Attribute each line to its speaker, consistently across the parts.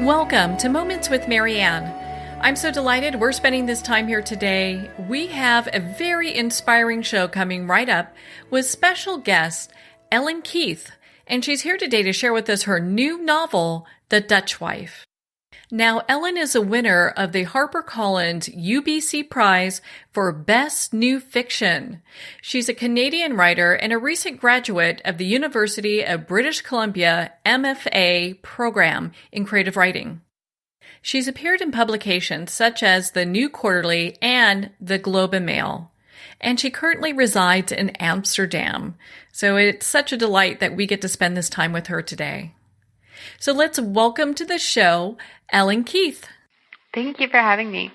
Speaker 1: Welcome to Moments with Marianne. I'm so delighted we're spending this time here today. We have a very inspiring show coming right up with special guest Ellen Keith, and she's here today to share with us her new novel, The Dutch Wife. Now, Ellen is a winner of the HarperCollins UBC Prize for Best New Fiction. She's a Canadian writer and a recent graduate of the University of British Columbia MFA program in creative writing. She's appeared in publications such as the New Quarterly and the Globe and Mail, and she currently resides in Amsterdam. So it's such a delight that we get to spend this time with her today. So let's welcome to the show, Ellen Keith.
Speaker 2: Thank you for having me.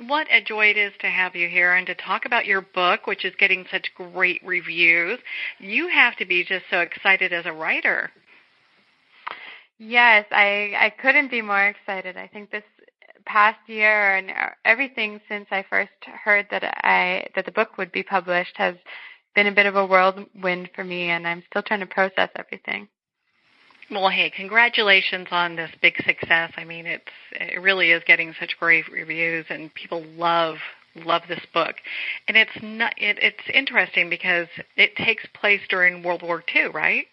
Speaker 3: What a joy it is to have you here and to talk about your book, which is getting such great reviews. You have to be just so excited as a writer.
Speaker 2: Yes, I couldn't be more excited. I think this past year and everything since I first heard that the book would be published has been a bit of a whirlwind for me, and I'm still trying to process everything.
Speaker 3: Well, hey, congratulations on this big success. I mean, it really is getting such great reviews, and people love this book. And it's interesting because it takes place during World War II, right?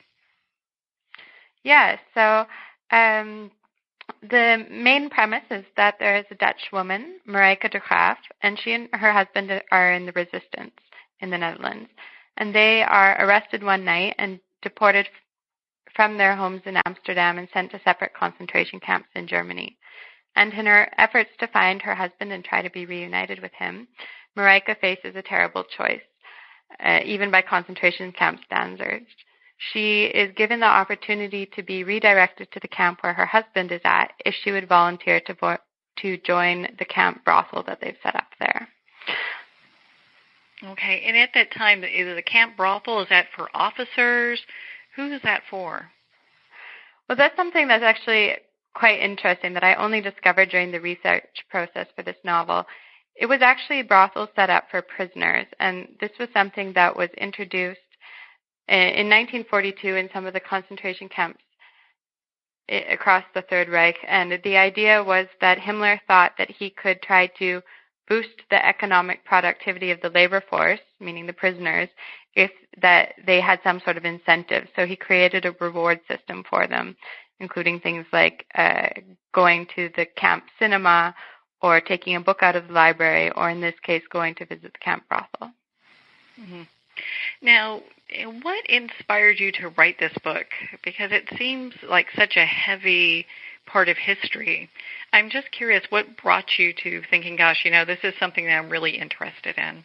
Speaker 2: Yeah. So the main premise is that there is a Dutch woman, Marieke de Graaf, and she and her husband are in the resistance in the Netherlands, and they are arrested one night and deported from their homes in Amsterdam and sent to separate concentration camps in Germany. And in her efforts to find her husband and try to be reunited with him, Marieke faces a terrible choice, even by concentration camp standards. She is given the opportunity to be redirected to the camp where her husband is at if she would volunteer to join the camp brothel that they've set up there.
Speaker 3: Okay, and at that time, is the camp brothel, is that for officers? Who is that for?
Speaker 2: Well, that's something that's actually quite interesting that I only discovered during the research process for this novel. It was actually brothels set up for prisoners, and this was something that was introduced in 1942 in some of the concentration camps across the Third Reich. And the idea was that Himmler thought that he could try to boost the economic productivity of the labor force, meaning the prisoners, if that they had some sort of incentive. So he created a reward system for them, including things like going to the camp cinema or taking a book out of the library, or in this case, going to visit the camp brothel.
Speaker 3: Mm-hmm. Now, what inspired you to write this book? Because it seems like such a heavy part of history. I'm just curious, what brought you to thinking, gosh, this is something that I'm really interested in?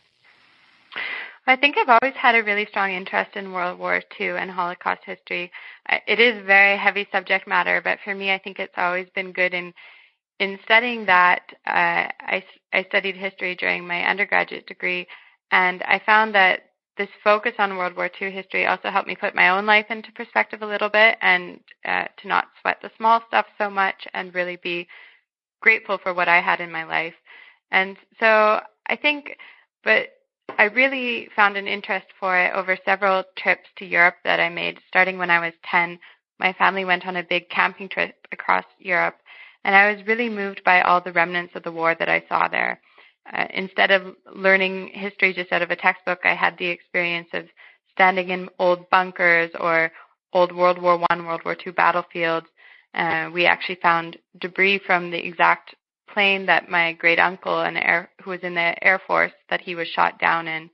Speaker 2: I think I've always had a really strong interest in World War II and Holocaust history. It is very heavy subject matter, but for me, I think it's always been good in studying that. I studied history during my undergraduate degree, and I found that this focus on World War II history also helped me put my own life into perspective a little bit and to not sweat the small stuff so much and really be grateful for what I had in my life. And so I really found an interest for it over several trips to Europe that I made. Starting when I was 10, my family went on a big camping trip across Europe, and I was really moved by all the remnants of the war that I saw there. Instead of learning history just out of a textbook, I had the experience of standing in old bunkers or old World War I, World War II battlefields. We actually found debris from the exact plane that my great uncle, who was in the Air Force, that he was shot down in.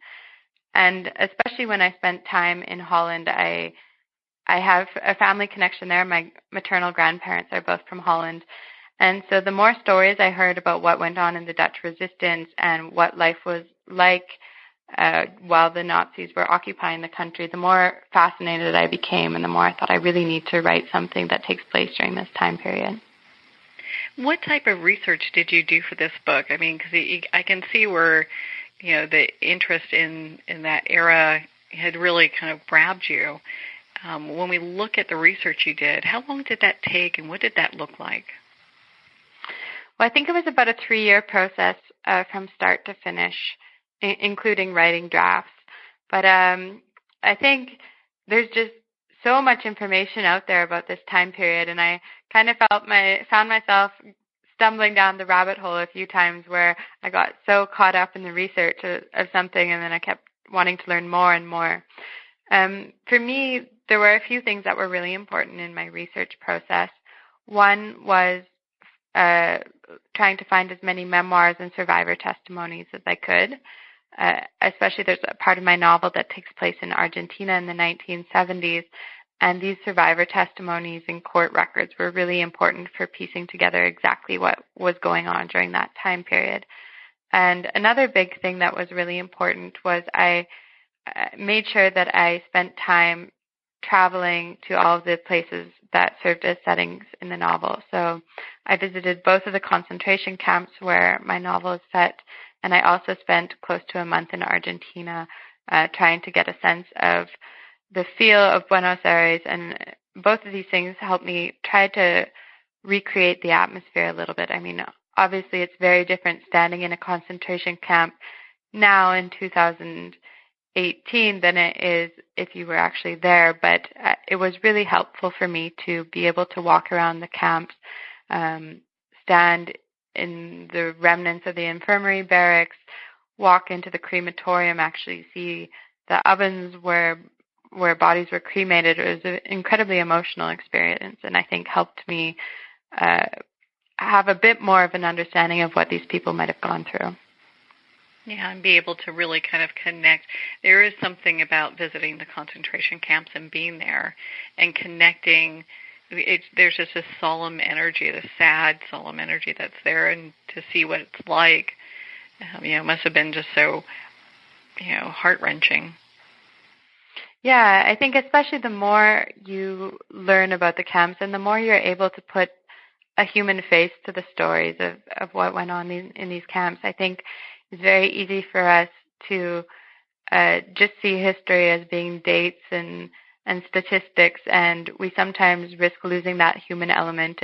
Speaker 2: And especially when I spent time in Holland, I have a family connection there. My maternal grandparents are both from Holland. And so the more stories I heard about what went on in the Dutch resistance and what life was like while the Nazis were occupying the country, the more fascinated I became, and the more I thought I really need to write something that takes place during this time period.
Speaker 3: What type of research did you do for this book? I mean, because I can see where, the interest in that era had really kind of grabbed you. When we look at the research you did, how long did that take, and what did that look like?
Speaker 2: Well, I think it was about a 3-year process from start to finish, including writing drafts. But I think there's just so much information out there about this time period, and I kind of found myself stumbling down the rabbit hole a few times where I got so caught up in the research of something, and then I kept wanting to learn more and more. For me, there were a few things that were really important in my research process. One was trying to find as many memoirs and survivor testimonies as I could. Especially there's a part of my novel that takes place in Argentina in the 1970s, and these survivor testimonies and court records were really important for piecing together exactly what was going on during that time period. And another big thing that was really important was I made sure that I spent time traveling to all of the places that served as settings in the novel. So I visited both of the concentration camps where my novel is set, and I also spent close to a month in Argentina trying to get a sense of the feel of Buenos Aires. And both of these things helped me try to recreate the atmosphere a little bit. I mean, obviously it's very different standing in a concentration camp now in 2018 than it is if you were actually there. But it was really helpful for me to be able to walk around the camps, stand in the remnants of the infirmary barracks, walk into the crematorium, actually see the ovens where bodies were cremated. It was an incredibly emotional experience, and I think helped me have a bit more of an understanding of what these people might have gone through.
Speaker 3: Yeah, and be able to really kind of connect. There is something about visiting the concentration camps and being there and connecting. There's just this solemn energy, this sad, solemn energy that's there, and to see what it's like, must have been just so, heart-wrenching.
Speaker 2: Yeah, I think especially the more you learn about the camps and the more you're able to put a human face to the stories of what went on in these camps, I think it's very easy for us to just see history as being dates and statistics, and we sometimes risk losing that human element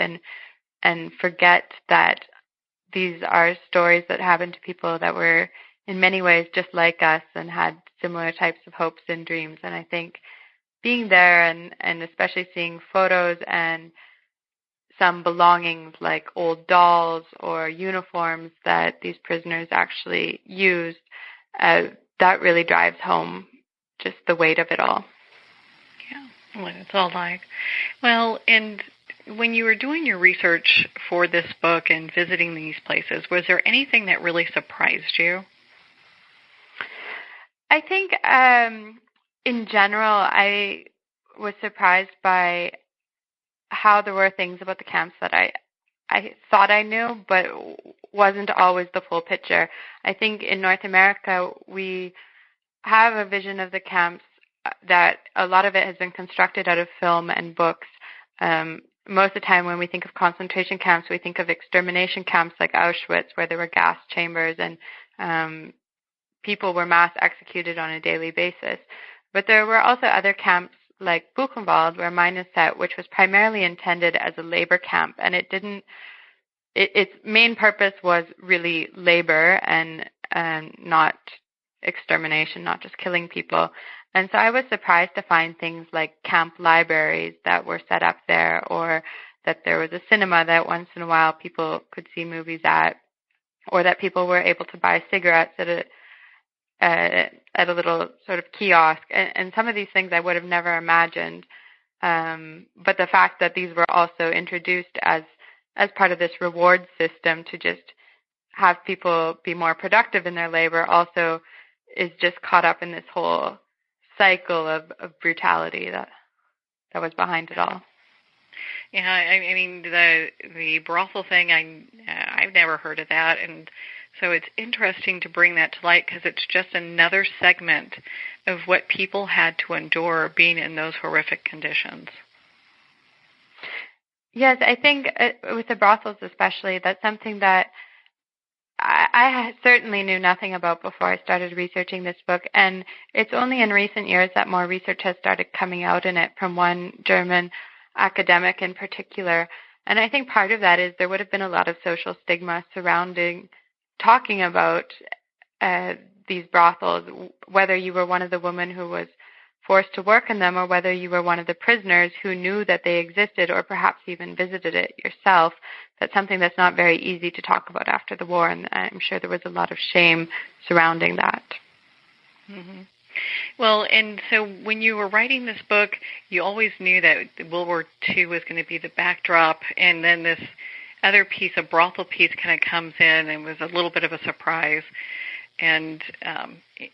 Speaker 2: and forget that these are stories that happened to people that were in many ways just like us and had similar types of hopes and dreams. And I think being there and especially seeing photos and some belongings like old dolls or uniforms that these prisoners actually used, that really drives home just the weight of it all.
Speaker 3: Yeah, what it's all like. Well, and when you were doing your research for this book and visiting these places, was there anything that really surprised you?
Speaker 2: I think in general, I was surprised by how there were things about the camps that I thought I knew, but wasn't always the full picture. I think in North America, we have a vision of the camps that a lot of it has been constructed out of film and books. Most of the time when we think of concentration camps, we think of extermination camps like Auschwitz, where there were gas chambers and people were mass executed on a daily basis. But there were also other camps like Buchenwald, where mine is set, which was primarily intended as a labor camp, and its main purpose was really labor and not extermination, not just killing people. And so I was surprised to find things like camp libraries that were set up there, or that there was a cinema that once in a while people could see movies at, or that people were able to buy cigarettes at a little sort of kiosk. And some of these things I would have never imagined. But the fact that these were also introduced as part of this reward system to just have people be more productive in their labor also is just caught up in this whole cycle of brutality that was behind it all.
Speaker 3: Yeah, I mean the brothel thing, I've never heard of that, and so it's interesting to bring that to light because it's just another segment of what people had to endure being in those horrific conditions.
Speaker 2: Yes, I think with the brothels especially, that's something that I certainly knew nothing about before I started researching this book, and it's only in recent years that more research has started coming out in it from one German academic in particular. And I think part of that is there would have been a lot of social stigma surrounding talking about these brothels, whether you were one of the women who was forced to work in them or whether you were one of the prisoners who knew that they existed or perhaps even visited it yourself. That's something that's not very easy to talk about after the war, and I'm sure there was a lot of shame surrounding that.
Speaker 3: Mm-hmm. Well, and so when you were writing this book, you always knew that World War II was going to be the backdrop, and then this other piece, a brothel piece, kind of comes in and was a little bit of a surprise. And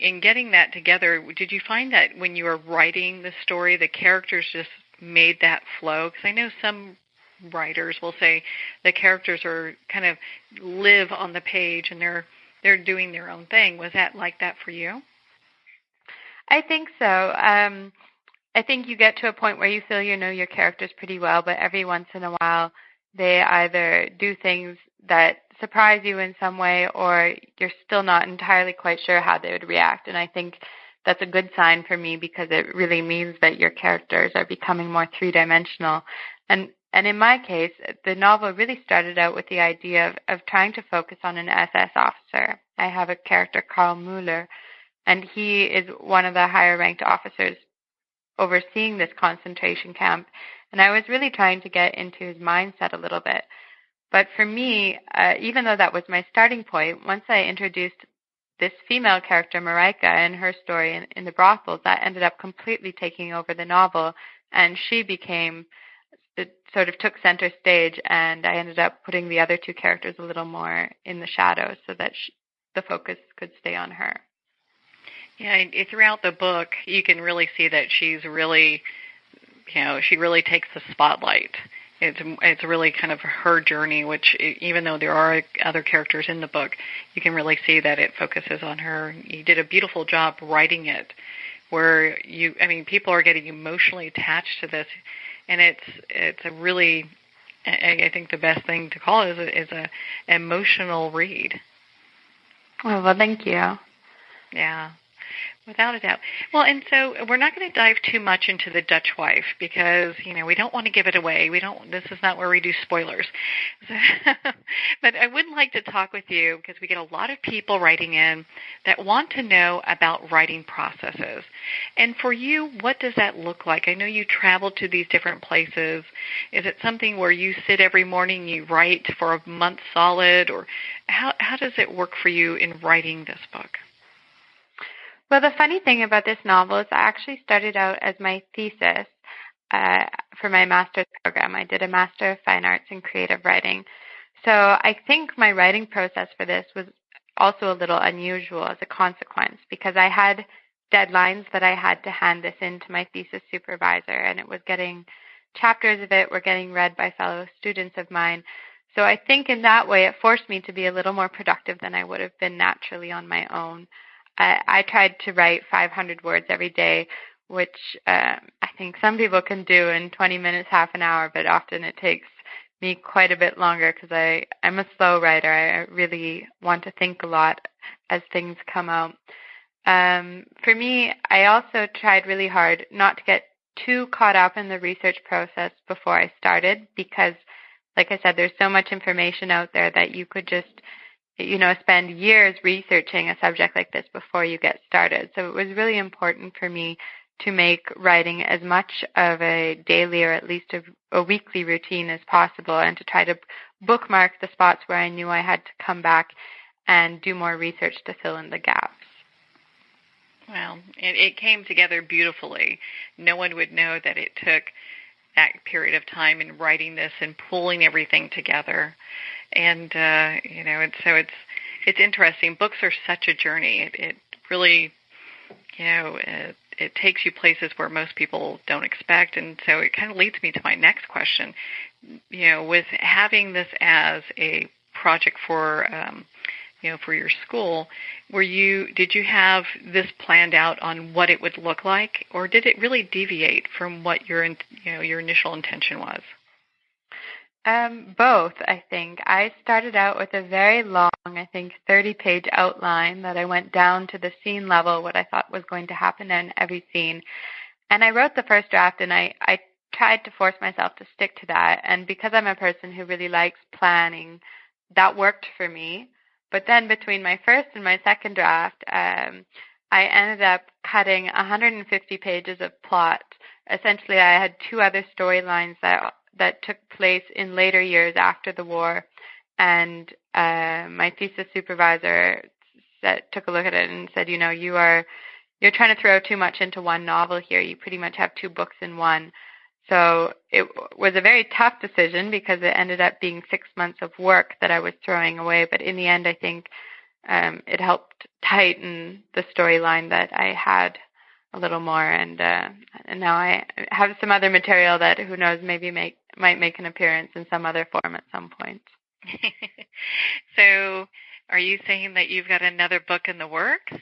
Speaker 3: in getting that together, did you find that when you were writing the story, the characters just made that flow? Because I know some writers will say the characters are kind of live on the page and they're doing their own thing. Was that like that for you?
Speaker 2: I think so. I think you get to a point where you feel you know your characters pretty well, but every once in a while they either do things that surprise you in some way or you're still not entirely quite sure how they would react. And I think that's a good sign for me because it really means that your characters are becoming more three-dimensional. And in my case, the novel really started out with the idea of trying to focus on an SS officer. I have a character, Karl Müller, and he is one of the higher-ranked officers overseeing this concentration camp. And I was really trying to get into his mindset a little bit. But for me, even though that was my starting point, once I introduced this female character, Mareike, and her story in the brothels, that ended up completely taking over the novel, and she sort of took center stage, and I ended up putting the other two characters a little more in the shadows so that the focus could stay on her.
Speaker 3: Yeah, throughout the book, you can really see that she's really, she really takes the spotlight. It's really kind of her journey, which even though there are other characters in the book, you can really see that it focuses on her. You did a beautiful job writing it, where people are getting emotionally attached to this, and it's a really, I think the best thing to call it is a emotional read.
Speaker 2: Oh, well, thank you.
Speaker 3: Yeah. Without a doubt. Well, and so we're not going to dive too much into The Dutch Wife because, we don't want to give it away. This is not where we do spoilers. So, but I would like to talk with you because we get a lot of people writing in that want to know about writing processes. And for you, what does that look like? I know you travel to these different places. Is it something where you sit every morning, you write for a month solid, or how does it work for you in writing this book?
Speaker 2: Well, the funny thing about this novel is I actually started out as my thesis for my master's program. I did a Master of Fine Arts in Creative Writing. So I think my writing process for this was also a little unusual as a consequence because I had deadlines that I had to hand this in to my thesis supervisor, and chapters of it were getting read by fellow students of mine. So I think in that way it forced me to be a little more productive than I would have been naturally on my own. I tried to write 500 words every day, which I think some people can do in 20 minutes, half an hour, but often it takes me quite a bit longer because I'm a slow writer. I really want to think a lot as things come out. For me, I also tried really hard not to get too caught up in the research process before I started because, like I said, there's so much information out there that you could just spend years researching a subject like this before you get started. So it was really important for me to make writing as much of a daily or at least a weekly routine as possible and to try to bookmark the spots where I knew I had to come back and do more research to fill in the gaps.
Speaker 3: Well, it came together beautifully. No one would know that it took that period of time in writing this and pulling everything together. And, it's interesting. Books are such a journey. It really, it takes you places where most people don't expect. And so it kind of leads me to my next question. With having this as a project for your school, did you have this planned out on what it would look like, or did it really deviate from what your initial intention was?
Speaker 2: Both, I think. I started out with a very long, I think, 30-page outline that I went down to the scene level, what I thought was going to happen in every scene. And I wrote the first draft, and I tried to force myself to stick to that. And because I'm a person who really likes planning, that worked for me. But then between my first and my second draft, I ended up cutting 150 pages of plot. Essentially, I had two other storylines that took place in later years after the war, and my thesis supervisor took a look at it and said, you're trying to throw too much into one novel here. You pretty much have two books in one. So it was a very tough decision because it ended up being 6 months of work that I was throwing away. But in the end, I think it helped tighten the storyline that I had a little more. And now I have some other material that, who knows, maybe might make an appearance in some other form at some point.
Speaker 3: So are you saying that you've got another book in the works?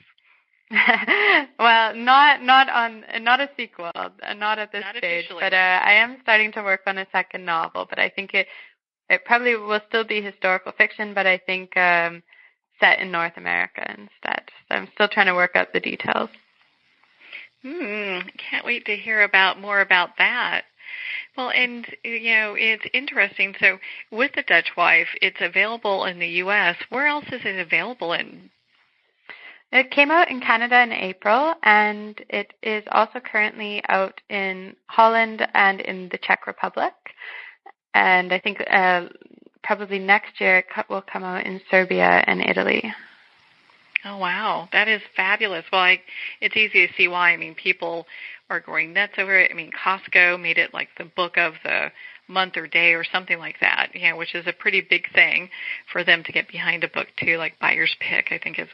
Speaker 2: Well, not a sequel, not at this stage.
Speaker 3: Officially.
Speaker 2: But I am starting to work on a second novel. But I think it probably will still be historical fiction, but I think set in North America instead. So I'm still trying to work out the details.
Speaker 3: Can't wait to hear more about that. Well, and, it's interesting. So with The Dutch Wife, it's available in the U.S. Where else is it available in?
Speaker 2: It came out in Canada in April, and it is also currently out in Holland and in the Czech Republic. And I think probably next year it will come out in Serbia and Italy.
Speaker 3: Oh, wow. That is fabulous. Well, it's easy to see why. I mean, people are going nuts over it. I mean, Costco made it like the book of the month or day or something like that, which is a pretty big thing for them to get behind a book too, like Buyer's Pick, I think is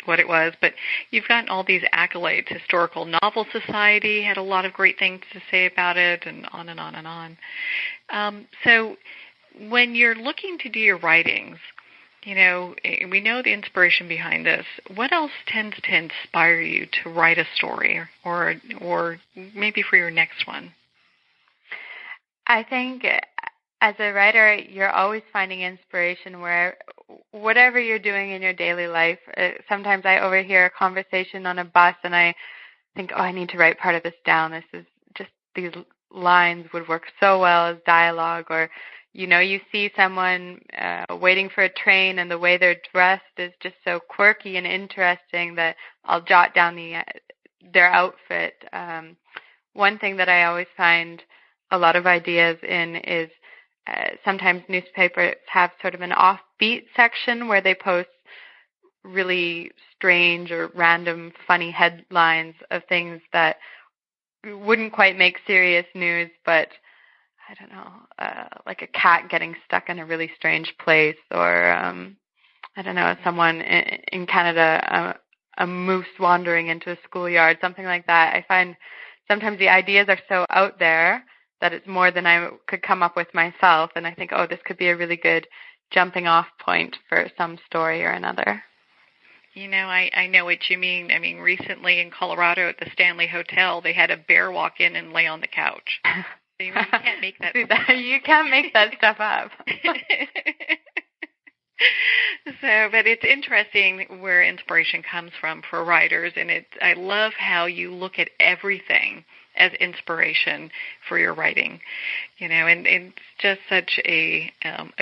Speaker 3: what it was. But you've gotten all these accolades. Historical Novel Society had a lot of great things to say about it, and on and on and on. So when you're looking to do your writings, we know the inspiration behind this. What else tends to inspire you to write a story or maybe for your next one?
Speaker 2: I think as a writer, you're always finding inspiration where whatever you're doing in your daily life. Sometimes I overhear a conversation on a bus and I think, I need to write part of this down. This is just, these lines would work so well as dialogue. Or, you see someone waiting for a train and the way they're dressed is just so quirky and interesting that I'll jot down their outfit. One thing that I always find a lot of ideas in is sometimes newspapers have sort of an offbeat section where they post really strange or random funny headlines of things that wouldn't quite make serious news, but I don't know, like a cat getting stuck in a really strange place, or I don't know, someone in Canada, a moose wandering into a schoolyard, something like that. I find sometimes the ideas are so out there that it's more than I could come up with myself, and I think, this could be a really good jumping off point for some story or another.
Speaker 3: I know what you mean. I mean, recently in Colorado at the Stanley Hotel, they had a bear walk in and lay on the couch. So you can't make that.
Speaker 2: You can't make that stuff up.
Speaker 3: But it's interesting where inspiration comes from for writers, and I love how you look at everything as inspiration for your writing, and it's just such a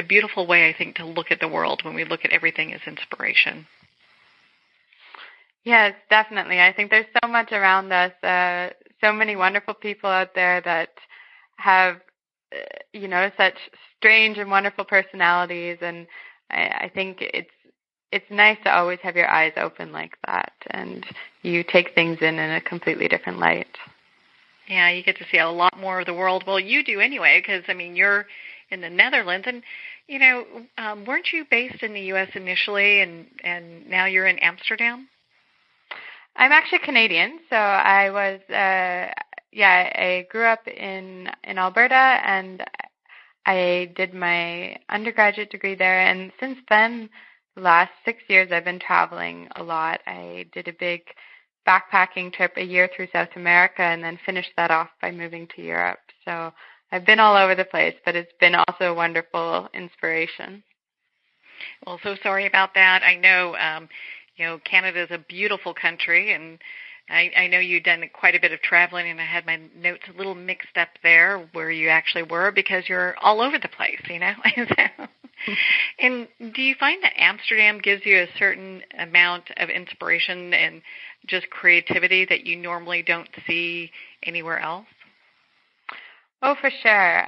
Speaker 3: beautiful way, I think, to look at the world when we look at everything as inspiration.
Speaker 2: Yes, definitely. I think there's so much around us, so many wonderful people out there that have, such strange and wonderful personalities, and I think it's nice to always have your eyes open like that, and you take things in a completely different light.
Speaker 3: Yeah, you get to see a lot more of the world. Well, you do anyway, because, you're in the Netherlands, and, weren't you based in the U.S. initially, and now you're in Amsterdam?
Speaker 2: I'm actually Canadian, so I was, I grew up in Alberta, and I did my undergraduate degree there, and since then, the last 6 years, I've been traveling a lot. I did a big backpacking trip a year through South America and then finished that off by moving to Europe. So I've been all over the place, but it's been also a wonderful inspiration.
Speaker 3: Well, so sorry about that. I know, Canada is a beautiful country, and I know you've done quite a bit of traveling, and I had my notes a little mixed up there where you actually were because you're all over the place, And do you find that Amsterdam gives you a certain amount of inspiration and just creativity that you normally don't see anywhere else?
Speaker 2: Oh, for sure.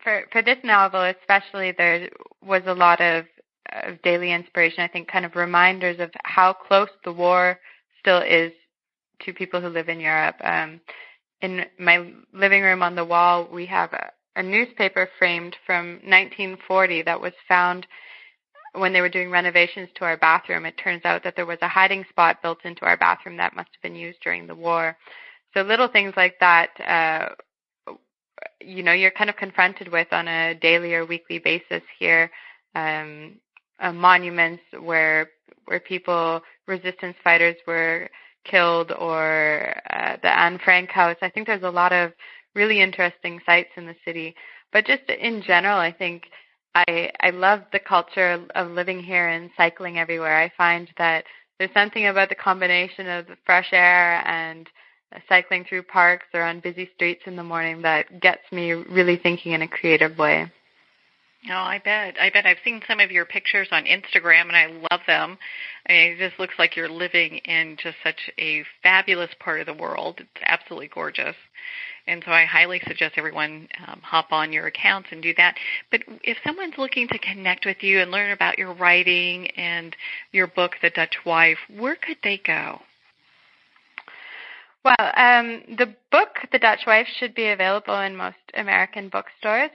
Speaker 2: For this novel especially, there was a lot of daily inspiration, I think, kind of reminders of how close the war still is to people who live in Europe. In my living room on the wall, we have a newspaper framed from 1940 that was found when they were doing renovations to our bathroom. It turns out that there was a hiding spot built into our bathroom that must have been used during the war. So little things like that, you're kind of confronted with on a daily or weekly basis here. Monuments where people, resistance fighters, were killed, or the Anne Frank house. I think there's a lot of really interesting sites in the city. But just in general, I think I love the culture of living here and cycling everywhere. I find that there's something about the combination of the fresh air and cycling through parks or on busy streets in the morning that gets me really thinking in a creative way.
Speaker 3: Oh, I bet. I've seen some of your pictures on Instagram, and I love them. I mean, it just looks like you're living in just such a fabulous part of the world. It's absolutely gorgeous. And so I highly suggest everyone hop on your accounts and do that. But if someone's looking to connect with you and learn about your writing and your book, The Dutch Wife, where could they go?
Speaker 2: Well, the book, The Dutch Wife, should be available in most American bookstores.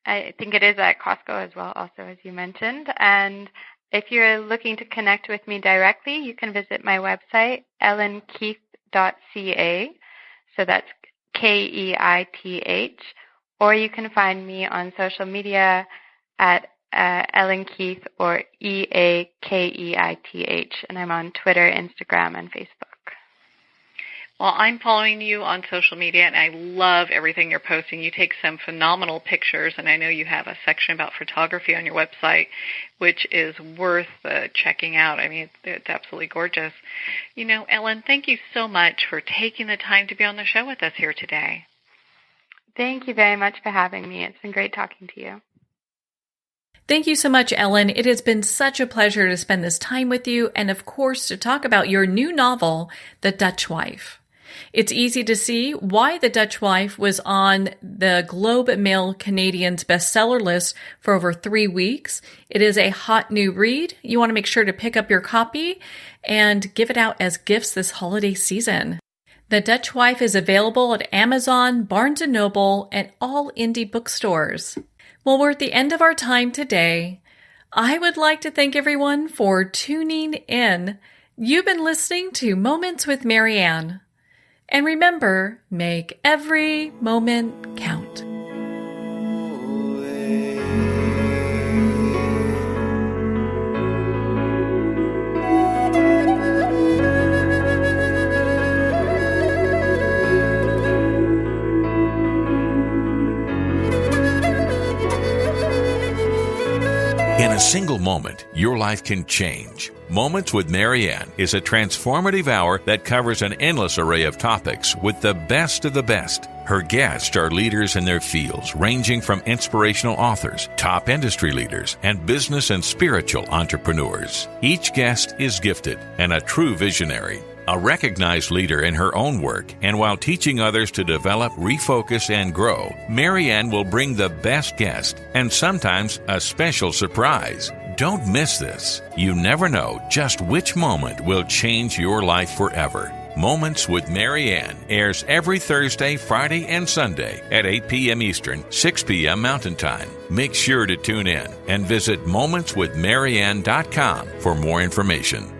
Speaker 2: I think it is at Costco as well, also, as you mentioned. And if you're looking to connect with me directly, you can visit my website, ellenkeith.ca. So that's Keith, or you can find me on social media at Ellen Keith or EAKEITH, and I'm on Twitter, Instagram, and Facebook.
Speaker 3: Well, I'm following you on social media, and I love everything you're posting. You take some phenomenal pictures, and I know you have a section about photography on your website, which is worth checking out. I mean, it's absolutely gorgeous. Ellen, thank you so much for taking the time to be on the show with us here today.
Speaker 2: Thank you very much for having me. It's been great talking to you.
Speaker 1: Thank you so much, Ellen. It has been such a pleasure to spend this time with you and, of course, to talk about your new novel, The Dutch Wife. It's easy to see why The Dutch Wife was on the Globe and Mail Canadian's bestseller list for over 3 weeks. It is a hot new read. You want to make sure to pick up your copy and give it out as gifts this holiday season. The Dutch Wife is available at Amazon, Barnes & Noble, and all indie bookstores. Well, we're at the end of our time today. I would like to thank everyone for tuning in. You've been listening to Moments with Marianne. And remember, make every moment count.
Speaker 4: In a single moment, your life can change. Moments with Marianne is a transformative hour that covers an endless array of topics with the best of the best. Her guests are leaders in their fields, ranging from inspirational authors, top industry leaders, and business and spiritual entrepreneurs. Each guest is gifted and a true visionary, a recognized leader in her own work, and while teaching others to develop, refocus, and grow, Marianne will bring the best guest and sometimes a special surprise. Don't miss this. You never know just which moment will change your life forever. Moments with Marianne airs every Thursday, Friday, and Sunday at 8 p.m. Eastern, 6 p.m. Mountain Time. Make sure to tune in and visit momentswithmarianne.com for more information.